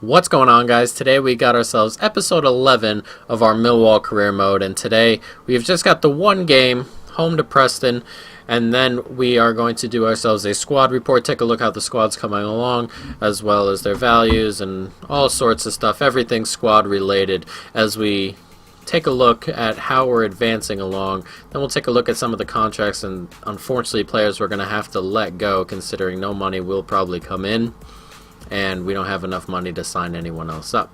What's going on, guys? Today we got ourselves episode 11 of our Millwall career mode, and today we've just got the one game, home to Preston, and then we are going to do ourselves a squad report, take a look how the squad's coming along, as well as their values and all sorts of stuff, everything squad related, as we take a look at how we're advancing along. Then we'll take a look at some of the contracts and unfortunately players we're going to have to let go, considering no money will probably come in and we don't have enough money to sign anyone else up.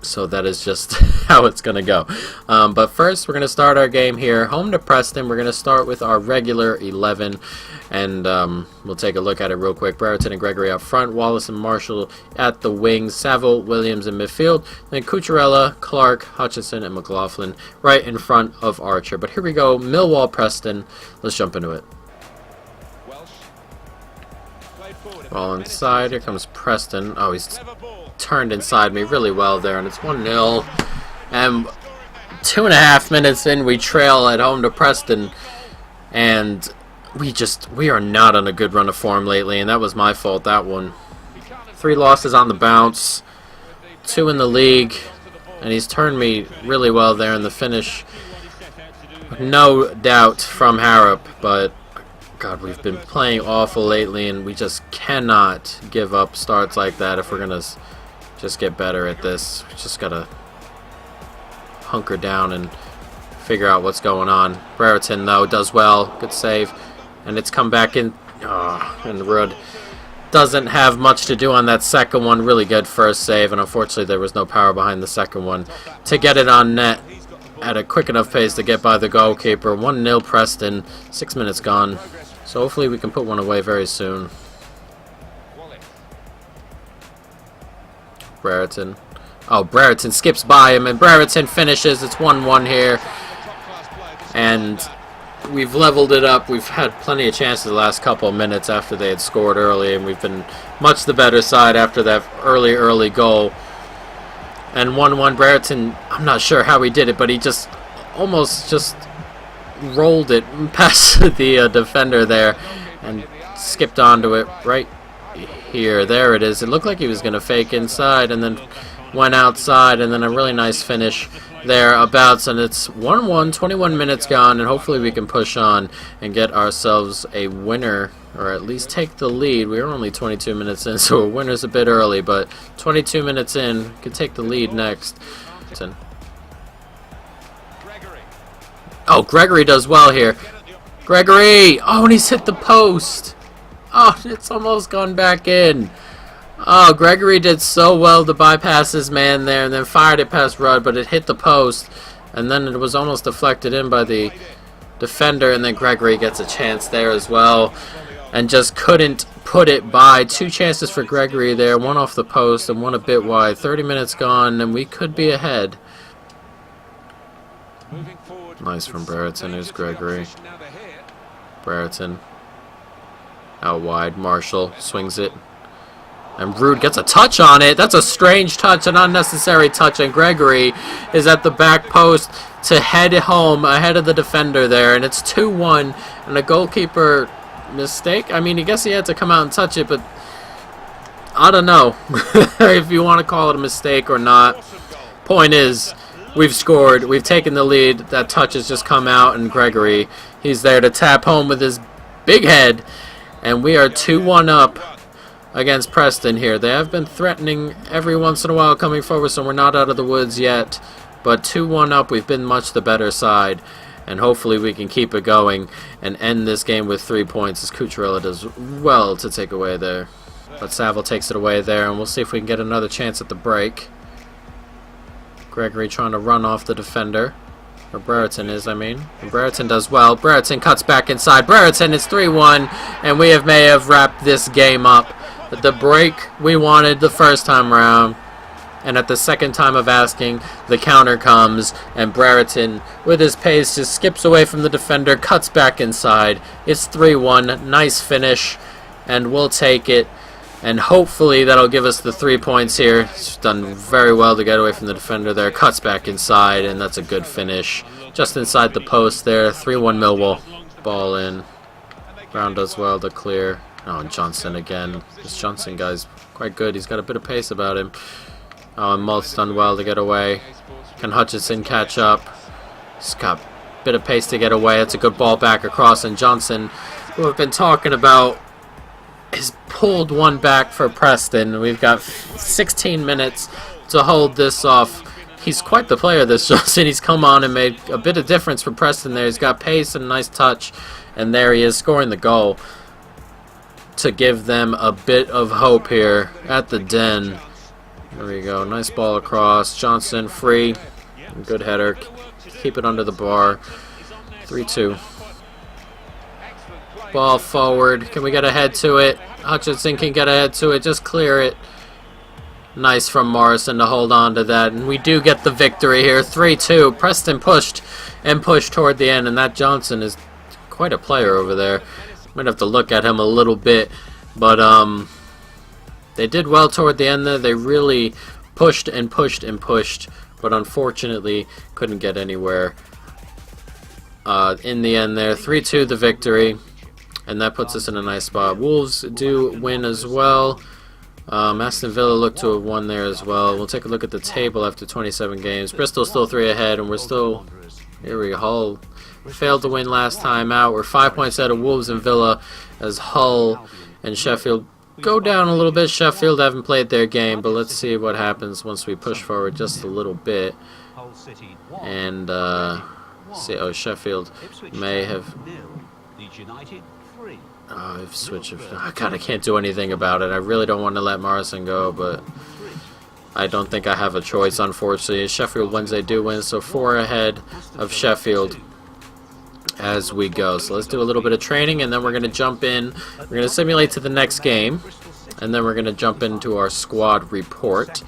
So that is just how it's going to go. But first, we're going to start our game here. Home to Preston. We're going to start with our regular 11. And we'll take a look at it real quick. Brereton and Gregory up front. Wallace and Marshall at the wings. Saville, Williams in midfield. Then Cucurella, Clark, Hutchinson, and McLaughlin right in front of Archer. But here we go. Millwall, Preston. Let's jump into it. Ball inside. Here comes Preston. Oh, he's turned inside me really well there, and it's 1-0. And 2.5 minutes in, we trail at home to Preston, and we are not on a good run of form lately, and that was my fault, that one. 3 losses on the bounce, 2 in the league, and he's turned me really well there in the finish. No doubt from Harrop, but God, we've been playing awful lately, and we just cannot give up starts like that if we're going to just get better at this. We just got to hunker down and figure out what's going on. Brereton, though, does well. Good save. And it's come back in. Oh, and Rudd doesn't have much to do on that second one. Really good first save, and unfortunately there was no power behind the second one to get it on net at a quick enough pace to get by the goalkeeper. 1-0 Preston. 6 minutes gone. So hopefully we can put one away very soon. Brereton. Oh, Brereton skips by him, and Brereton finishes. It's 1-1 here. And we've leveled it up. We've had plenty of chances the last couple of minutes after they had scored early, and we've been much the better side after that early goal. And 1-1 Brereton, I'm not sure how he did it, but he just almost rolled it past the defender there and skipped onto it right here. There it is. It looked like he was going to fake inside and then went outside, and then a really nice finish there abouts, and it's 1-1, 21 minutes gone, and hopefully we can push on and get ourselves a winner, or at least take the lead. We are only 22 minutes in, so a winner's a bit early, but 22 minutes in, we can take the lead next. Oh, Gregory does well here. Gregory! Oh, and he's hit the post. Oh, it's almost gone back in. Oh, Gregory did so well to bypass his man there and then fired it past Rudd, but it hit the post. And then it was almost deflected in by the defender, and then Gregory gets a chance there as well and just couldn't put it by. 2 chances for Gregory there, one off the post and one a bit wide. 30 minutes gone, and we could be ahead. Nice from Brereton. Here's Gregory. Brereton. Out wide. Marshall swings it. And Rude gets a touch on it. That's a strange touch, an unnecessary touch. And Gregory is at the back post to head home ahead of the defender there. And it's 2-1. And a goalkeeper mistake. I mean, I guess he had to come out and touch it, but I don't know if you want to call it a mistake or not. Point is, we've scored. We've taken the lead. That touch has just come out, and Gregory, he's there to tap home with his big head. And we are 2-1 up against Preston here. They have been threatening every once in a while coming forward, so we're not out of the woods yet. But 2-1 up, we've been much the better side. And hopefully we can keep it going and end this game with 3 points, as Cucurella does well to take away there. But Saville takes it away there, and we'll see if we can get another chance at the break. Gregory trying to run off the defender. Or Brereton is, I mean. And Brereton does well. Brereton cuts back inside. Brereton is 3-1, and we may have wrapped this game up. But the break we wanted the first time around, and at the second time of asking, the counter comes, and Brereton, with his pace, just skips away from the defender, cuts back inside. It's 3-1. Nice finish, and we'll take it. And hopefully that'll give us the 3 points here. He's done very well to get away from the defender there. Cuts back inside, and that's a good finish. Just inside the post there. 3-1 Millwall. Ball in. Brown does well to clear. Oh, and Johnson again. This Johnson guy's quite good. He's got a bit of pace about him. Oh, and Malt's done well to get away. Can Hutchinson catch up? He's got a bit of pace to get away. It's a good ball back across, and Johnson, who we've been talking about, has pulled one back for Preston. We've got 16 minutes to hold this off. He's quite the player, this Johnson. He's come on and made a bit of difference for Preston there. He's got pace and a nice touch, and there he is scoring the goal to give them a bit of hope here at the Den. There we go. Nice ball across. Johnson free. Good header. Keep it under the bar. 3-2. Ball forward. Can we get ahead to it? Hutchinson can get ahead to it. Just clear it. Nice from Morrison to hold on to that. And we do get the victory here. 3-2. Preston pushed and pushed toward the end. And that Johnson is quite a player over there. Might have to look at him a little bit. But they did well toward the end there. They really pushed and pushed and pushed. But unfortunately couldn't get anywhere in the end there. 3-2 the victory. And that puts us in a nice spot. Wolves do win as well. Aston Villa look to have won there as well. We'll take a look at the table after 27 games. Bristol still 3 ahead, and we're still... Here we go. Hull failed to win last time out. We're 5 points out of Wolves and Villa as Hull and Sheffield go down a little bit. Sheffield haven't played their game, but let's see what happens once we push forward just a little bit. And see, oh, Sheffield may have... Oh, I've switched. Oh, God, I can't do anything about it. I really don't want to let Morrison go, but I don't think I have a choice, unfortunately. Sheffield wins, they do win, so 4 ahead of Sheffield as we go. So let's do a little bit of training, and then we're going to jump in. We're going to simulate to the next game, and then we're going to jump into our squad report.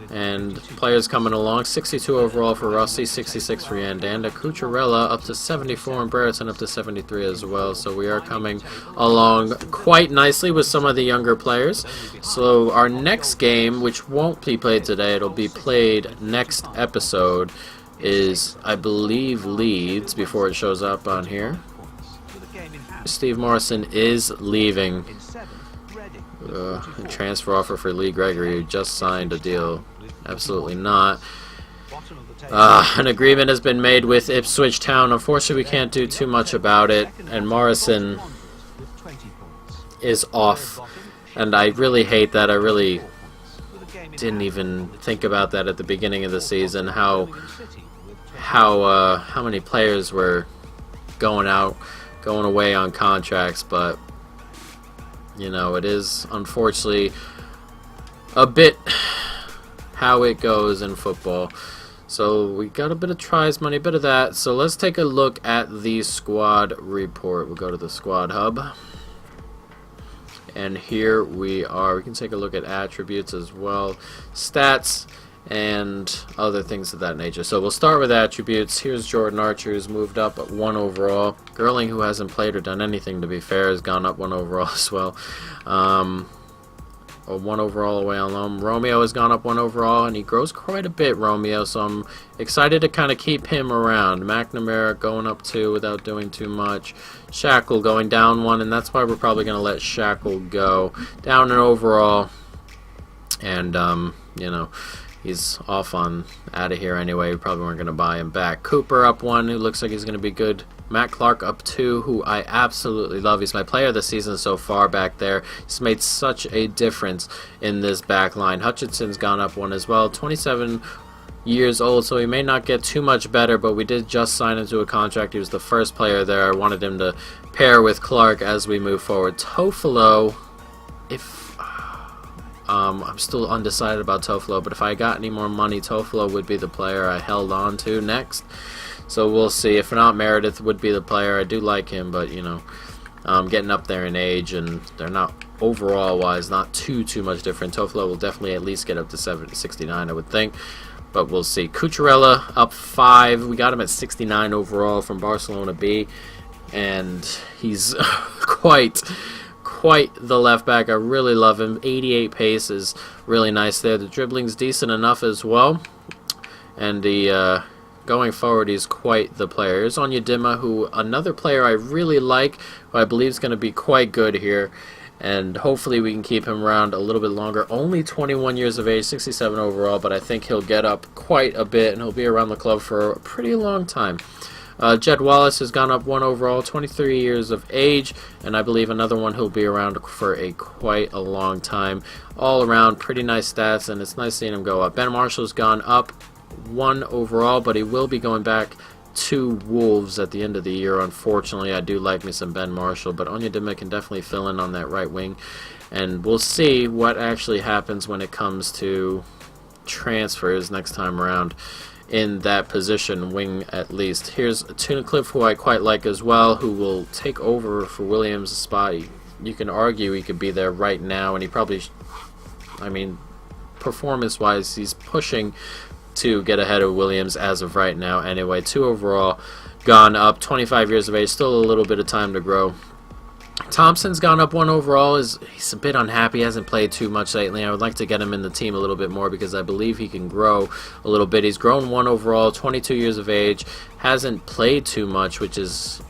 And players coming along, 62 overall for Rossi, 66 for Yandanda, Cucurella up to 74, and Brereton up to 73 as well. So we are coming along quite nicely with some of the younger players. So our next game, which won't be played today, it'll be played next episode, is, I believe, Leeds, before it shows up on here. Steve Morrison is leaving. A transfer offer for Lee Gregory, who just signed a deal. Absolutely not. An agreement has been made with Ipswich Town. Unfortunately, we can't do too much about it. And Morrison is off. And I really hate that. I really didn't even think about that at the beginning of the season. How many players were going away on contracts. But, you know, it is unfortunately a bit how it goes in football. So we got a bit of prize money, a bit of that. So let's take a look at the squad report. We'll go to the squad hub. And here we are. We can take a look at attributes as well, stats, and other things of that nature. So we'll start with attributes. Here's Jordan Archer, who's moved up at 1 overall. Gerling, who hasn't played or done anything, to be fair, has gone up 1 overall as well. 1 overall away on loan. Romeo has gone up 1 overall, and he grows quite a bit, Romeo, so I'm excited to kind of keep him around. McNamara going up 2 without doing too much. Shackle going down 1, and that's why we're probably going to let Shackle go. Down an overall, and, you know, he's off out of here anyway. We probably weren't going to buy him back. Cooper up 1, who looks like he's going to be good. Matt Clark up 2, who I absolutely love. He's my player of the season so far back there. He's made such a difference in this back line. Hutchinson's gone up 1 as well. 27 years old, so he may not get too much better, but we did just sign him to a contract. He was the first player there. I wanted him to pair with Clark as we move forward. Tofolo, I'm still undecided about Tofolo, but if I got any more money, Tofolo would be the player I held on to next. So we'll see. If not, Meredith would be the player. I do like him, but, you know, getting up there in age, and they're not, overall-wise, not too much different. Tofolo will definitely at least get up to 69, I would think. But we'll see. Cucurella up 5. We got him at 69 overall from Barcelona B. And he's quite the left back. I really love him. 88 pace is really nice there. The dribbling's decent enough as well. And the going forward, he's quite the player. Here's Onyedinma, who another player I really like, who I believe is going to be quite good here. and hopefully we can keep him around a little bit longer. Only 21 years of age, 67 overall, but I think he'll get up quite a bit, and he'll be around the club for a pretty long time. Jed Wallace has gone up 1 overall, 23 years of age, and I believe another one he'll be around for quite a long time. All around, pretty nice stats, and it's nice seeing him go up. Ben Marshall's gone up 1 overall, but he will be going back to Wolves at the end of the year. Unfortunately, I do like me some Ben Marshall, but Onyedinma can definitely fill in on that right wing, and we'll see what actually happens when it comes to transfers next time around in that position, wing at least. Here's Tuna Cliff, who I quite like as well, who will take over for Williams' spot. You can argue he could be there right now, and he probably, I mean, performance-wise, he's pushing to get ahead of Williams as of right now. Anyway, 2 overall, gone up, 25 years of age, still a little bit of time to grow. Thompson's gone up 1 overall. He's a bit unhappy, hasn't played too much lately. I would like to get him in the team a little bit more because I believe he can grow a little bit. He's grown 1 overall, 22 years of age, hasn't played too much, which is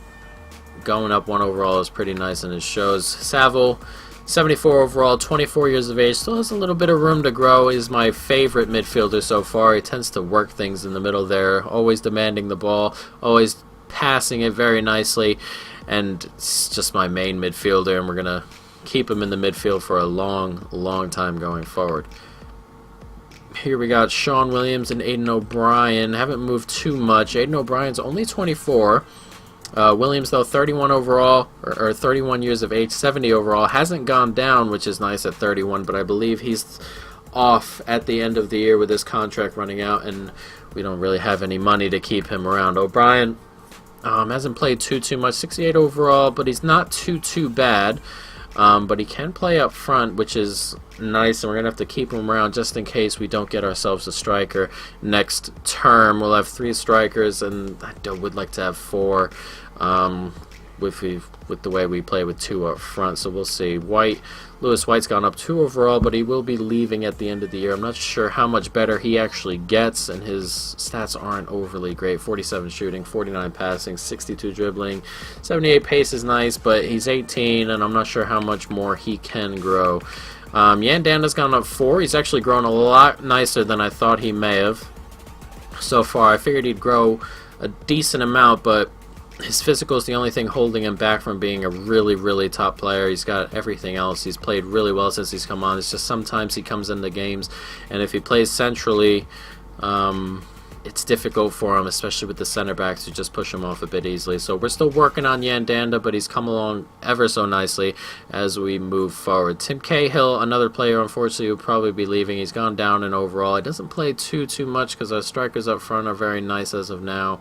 going up 1 overall is pretty nice, and it shows. Saville, 74 overall, 24 years of age, still has a little bit of room to grow. He's my favorite midfielder so far. He tends to work things in the middle there, always demanding the ball, always passing it very nicely, and it's just my main midfielder, and we're going to keep him in the midfield for a long time going forward. Here we got Sean Williams and Aiden O'Brien. Haven't moved too much. Aiden O'Brien's only 24. Williams, though, 31 overall, or 31 years of age, 70 overall. Hasn't gone down, which is nice at 31, but I believe he's off at the end of the year with his contract running out, and we don't really have any money to keep him around. O'Brien hasn't played too much, 68 overall, but he's not too bad. But he can play up front, which is nice, and we're going to have to keep him around just in case we don't get ourselves a striker next term. We'll have 3 strikers, and I would like to have 4 with the way we play with 2 up front, so we'll see. Lewis White's gone up 2 overall, but he will be leaving at the end of the year. I'm not sure how much better he actually gets, and his stats aren't overly great. 47 shooting, 49 passing, 62 dribbling, 78 pace is nice, but he's 18, and I'm not sure how much more he can grow. Yandanda's gone up 4. He's actually grown a lot nicer than I thought he may have so far. I figured he'd grow a decent amount, but his physical is the only thing holding him back from being a really top player. He's got everything else. He's played really well since he's come on. It's just sometimes he comes into games, and if he plays centrally, it's difficult for him, especially with the center backs, to just push him off a bit easily. So we're still working on Yandanda, but he's come along ever so nicely as we move forward. Tim Cahill, another player, unfortunately, will probably be leaving. He's gone down in overall. He doesn't play too much because our strikers up front are very nice as of now.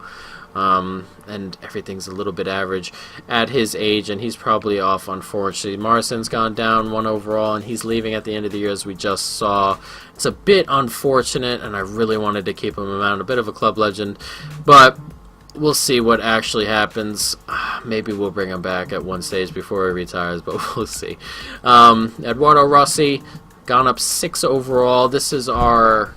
And everything's a little bit average at his age, and he's probably off, unfortunately. Morrison's gone down 1 overall, and he's leaving at the end of the year, as we just saw. It's a bit unfortunate, and I really wanted to keep him around. A bit of a club legend, but we'll see what actually happens. Maybe we'll bring him back at one stage before he retires, but we'll see. Eduardo Rossi, gone up 6 overall. This is our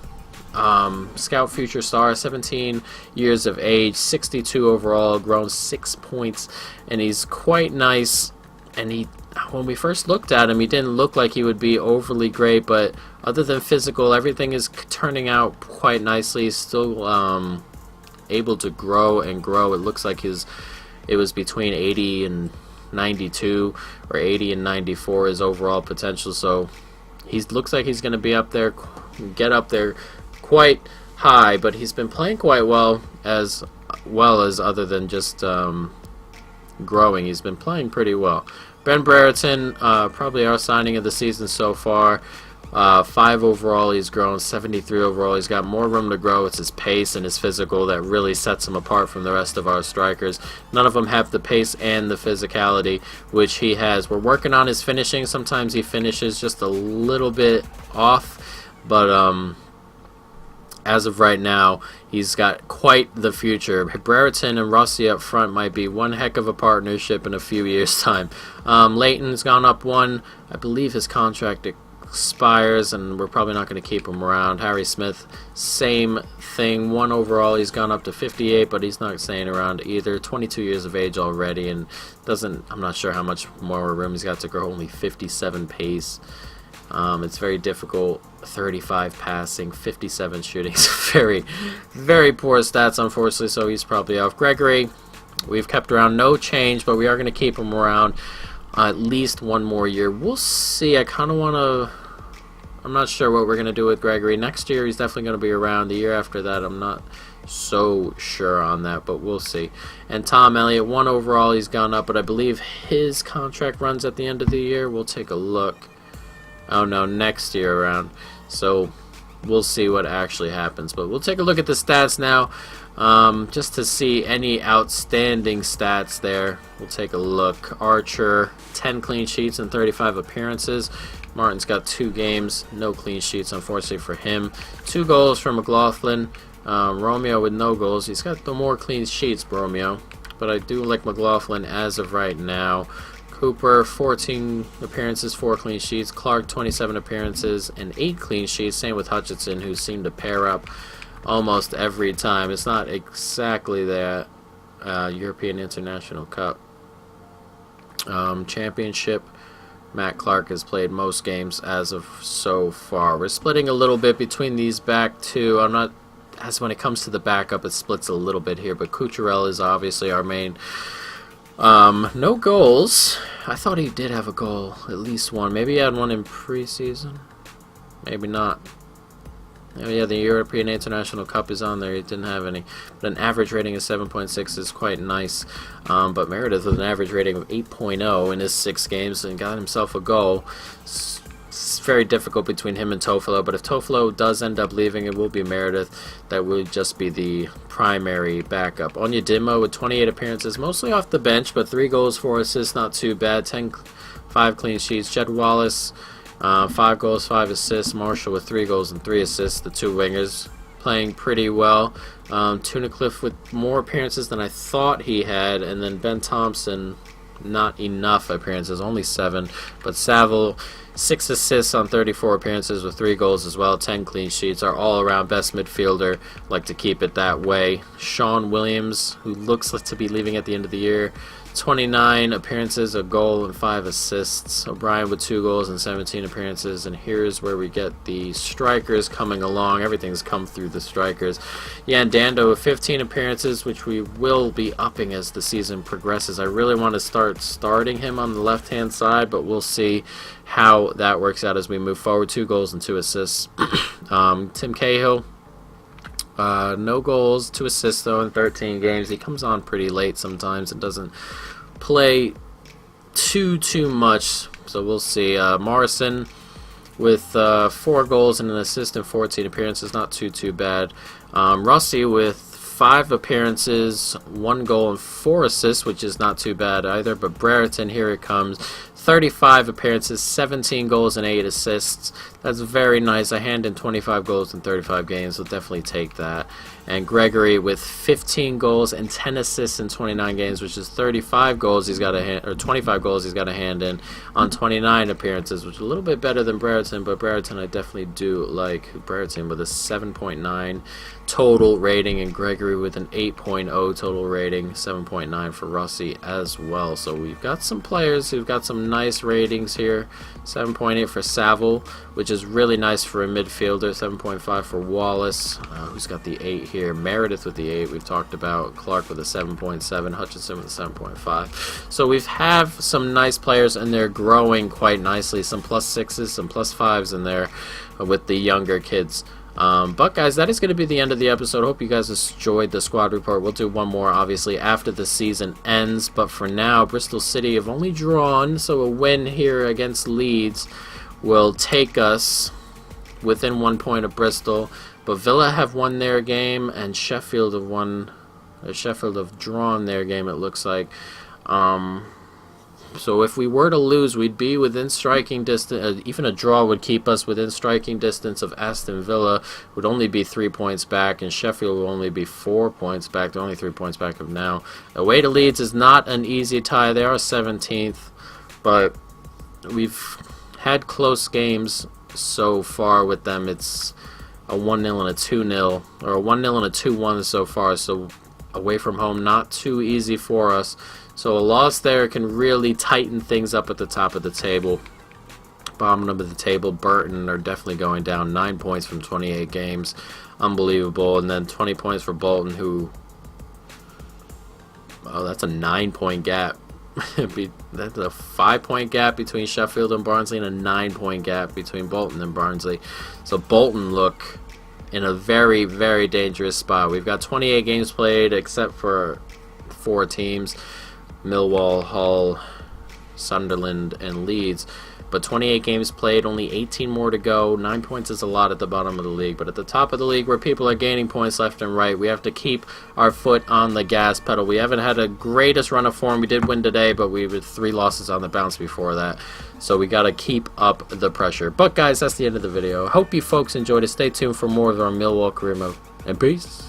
Scout Future Star, 17 years of age, 62 overall, grown 6 points, and he's quite nice. And when we first looked at him, he didn't look like he would be overly great, but other than physical, everything is turning out quite nicely. He's still able to grow and grow. It looks like it was between 80 and 92 or 80 and 94 his overall potential, so he looks like he's going to be up there, get up there quite high, but he's been playing quite well as other than just growing. He's been playing pretty well. Ben Brereton, probably our signing of the season so far. 5 overall, he's grown, 73 overall. He's got more room to grow. It's his pace and his physical that really sets him apart from the rest of our strikers. None of them have the pace and the physicality, which he has. We're working on his finishing. Sometimes he finishes just a little bit off, but as of right now, he's got quite the future. Brereton and Rossi up front might be one heck of a partnership in a few years' time. Leighton's gone up 1. I believe his contract expires, and we're probably not going to keep him around. Harry Smith, same thing. 1 overall. He's gone up to 58, but he's not staying around either. 22 years of age already, and I'm not sure how much more room he's got to grow. Only 57 pace. It's very difficult. 35 passing, 57 shooting. Very, very poor stats, unfortunately, so he's probably off. Gregory, we've kept around, no change, but we are going to keep him around at least 1 more year. We'll see. I kind of want to... I'm not sure what we're going to do with Gregory. Next year, he's definitely going to be around. The year after that, I'm not so sure on that, but we'll see. And Tom Elliott, 1 overall, he's gone up, but I believe his contract runs at the end of the year. We'll take a look. Oh no, next year around. So we'll see what actually happens. But we'll take a look at the stats now, just to see any outstanding stats there. We'll take a look. Archer, 10 clean sheets and 35 appearances. Martin's got 2 games, no clean sheets, unfortunately for him. 2 goals from McLaughlin. Romeo with no goals. He's got the more clean sheets, Romeo. But I do like McLaughlin as of right now. Cooper, 14 appearances, 4 clean sheets. Clark, 27 appearances and 8 clean sheets. Same with Hutchinson, who seemed to pair up almost every time. It's not exactly that European International Cup. Championship, Matt Clark has played most games as of so far. We're splitting a little bit between these back two. As when it comes to the backup, it splits a little bit here, but Cucurella is obviously our main. No goals. I thought he did have a goal, at least one. Maybe he had one in preseason. Maybe not. Yeah, the European International Cup is on there. He didn't have any. But an average rating of 7.6 is quite nice. But Meredith with an average rating of 8.0 in his 6 games and got himself a goal. It's very difficult between him and Tofolo, but if Tofolo does end up leaving, it will be Meredith. That will just be the primary backup. Onyedinma with 28 appearances, mostly off the bench, but 3 goals, 4 assists, not too bad. 5 clean sheets. Jed Wallace, 5 goals, 5 assists. Marshall with 3 goals and 3 assists. The 2 wingers playing pretty well. Tunnicliffe with more appearances than I thought he had, and then Ben Thompson, not enough appearances, only 7. But Saville, 6 assists on 34 appearances with 3 goals as well, 10 clean sheets. Our all-around best midfielder. Like to keep it that way. Sean Williams, who looks like to be leaving at the end of the year, 29 appearances, a goal, and 5 assists. O'Brien with 2 goals and 17 appearances. And here's where we get the strikers coming along. Everything's come through the strikers. Jan Dando with 15 appearances, which we will be upping as the season progresses. I really want to start starting him on the left-hand side, but we'll see how that works out as we move forward. 2 goals and 2 assists. Tim Cahill, no goals, 2 assists though in 13 games. He comes on pretty late sometimes and doesn't play too much, so we'll see. Morrison with 4 goals and an assist in 14 appearances, not too bad. Rossi with 5 appearances, 1 goal and 4 assists, which is not too bad either. But Brereton, here it comes. 35 appearances, 17 goals and 8 assists. That's very nice. A hand in 25 goals in 35 games. We'll definitely take that. And Gregory with 15 goals and 10 assists in 29 games, which is 35 goals he's got a hand, or 25 goals he's got a hand in on 29 appearances, which is a little bit better than Brereton, but Brereton I definitely do like. Brereton with a 7.9 total rating, and Gregory with an 8.0 total rating, 7.9 for Rossi as well. So we've got some players who've got some nice ratings here. 7.8 for Saville, which is really nice for a midfielder. 7.5 for Wallace, who's got the 8 here. Meredith with the 8 we've talked about. Clark with a 7.7. Hutchinson with a 7.5. So we have some nice players, and they're growing quite nicely. Some +6s, some +5s in there with the younger kids. But guys, that is going to be the end of the episode. Hope you guys enjoyed the squad report. We'll do one more obviously after the season ends, but for now Bristol City have only drawn, so a win here against Leeds will take us within 1 point of Bristol. But Villa have won their game, and Sheffield have drawn their game, it looks like. So if we were to lose, we'd be within striking distance. Even a draw would keep us within striking distance of Aston Villa. Would only be 3 points back, and Sheffield will only be 4 points back. They're only 3 points back of now. Away to Leeds is not an easy tie. They are 17th, but we've had close games so far with them. It's a 1-0 and a 2-0, or a 1-0 and a 2-1 so far. So away from home, not too easy for us. So a loss there can really tighten things up at the top of the table. Bottom of the table, Burton are definitely going down. 9 points from 28 games. Unbelievable. And then 20 points for Bolton, who... Oh, that's a 9-point gap. That's a 5-point gap between Sheffield and Barnsley, and a 9-point gap between Bolton and Barnsley. So Bolton look in a very, very dangerous spot. We've got 28 games played, except for 4 teams: Millwall, Hull, Sunderland, and Leeds. But 28 games played, only 18 more to go. 9 points is a lot at the bottom of the league. But at the top of the league, where people are gaining points left and right, we have to keep our foot on the gas pedal. We haven't had a greatest run of form. We did win today, but we had 3 losses on the bounce before that. So we got to keep up the pressure. But guys, that's the end of the video. I hope you folks enjoyed it. Stay tuned for more of our Millwall career mode. And peace.